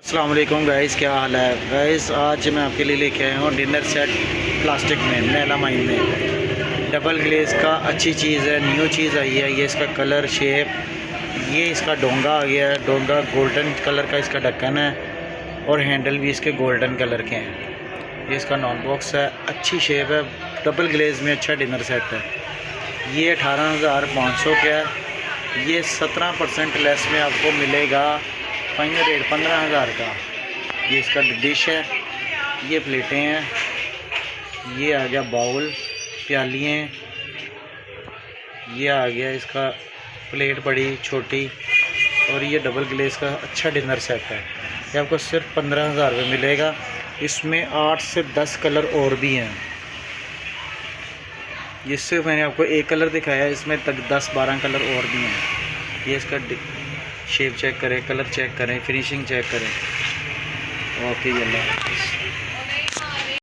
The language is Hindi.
अस्सलाम वालेकुम गाइस, क्या हाल है गाइस। आज मैं आपके लिए लेके आया हूँ डिनर सेट प्लास्टिक में, मेलामाइन में। डबल ग्लेज का अच्छी चीज़ है, न्यू चीज़ आई है। ये इसका कलर शेप, ये इसका डोंगा आ गया है। डोंगा गोल्डन कलर का इसका ढक्कन है और हैंडल भी इसके गोल्डन कलर के हैं। ये इसका नॉन बॉक्स है, अच्छी शेप है, डबल ग्लेज में अच्छा डिनर सेट है। ये 18,500 का है। ये 17% लेस में आपको मिलेगा, फाइनल रेट 15,000 का। ये इसका डिश है, ये प्लेटें हैं, ये आ गया बाउल, प्यालियाँ, ये आ गया इसका प्लेट बड़ी छोटी, और ये डबल ग्लेज का अच्छा डिनर सेट है। ये आपको सिर्फ 15,000 में मिलेगा। इसमें 8 से 10 कलर और भी हैं। जिससे मैंने आपको एक कलर दिखाया है, इसमें तक 10-12 कलर और भी हैं। ये इसका शेप चेक करें, कलर चेक करें, फिनिशिंग चेक करें। ओके, अल्लाह हाफ़िज़।